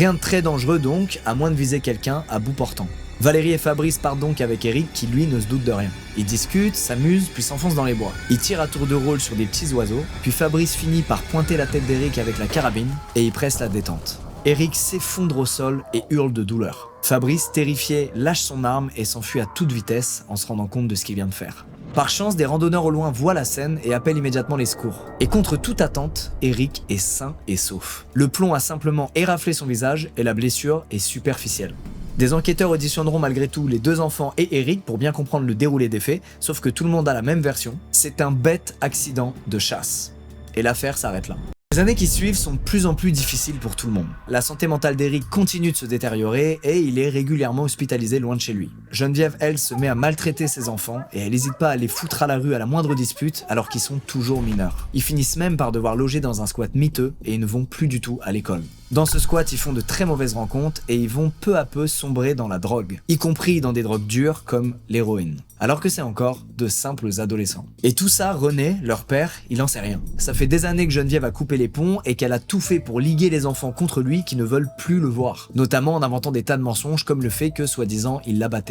Rien de très dangereux donc, à moins de viser quelqu'un à bout portant. Valérie et Fabrice partent donc avec Eric qui lui ne se doute de rien. Ils discutent, s'amusent, puis s'enfoncent dans les bois. Ils tirent à tour de rôle sur des petits oiseaux, puis Fabrice finit par pointer la tête d'Eric avec la carabine et il presse la détente. Eric s'effondre au sol et hurle de douleur. Fabrice, terrifié, lâche son arme et s'enfuit à toute vitesse en se rendant compte de ce qu'il vient de faire. Par chance, des randonneurs au loin voient la scène et appellent immédiatement les secours. Et contre toute attente, Eric est sain et sauf. Le plomb a simplement éraflé son visage et la blessure est superficielle. Des enquêteurs auditionneront malgré tout les deux enfants et Eric pour bien comprendre le déroulé des faits, sauf que tout le monde a la même version, c'est un bête accident de chasse. Et l'affaire s'arrête là. Les années qui suivent sont de plus en plus difficiles pour tout le monde. La santé mentale d'Eric continue de se détériorer et il est régulièrement hospitalisé loin de chez lui. Geneviève, elle, se met à maltraiter ses enfants et elle n'hésite pas à les foutre à la rue à la moindre dispute alors qu'ils sont toujours mineurs. Ils finissent même par devoir loger dans un squat miteux et ils ne vont plus du tout à l'école. Dans ce squat, ils font de très mauvaises rencontres et ils vont peu à peu sombrer dans la drogue, y compris dans des drogues dures comme l'héroïne, alors que c'est encore de simples adolescents. Et tout ça, René, leur père, il en sait rien. Ça fait des années que Geneviève a coupé les ponts et qu'elle a tout fait pour liguer les enfants contre lui qui ne veulent plus le voir, notamment en inventant des tas de mensonges comme le fait que, soi-disant, il l'abattait.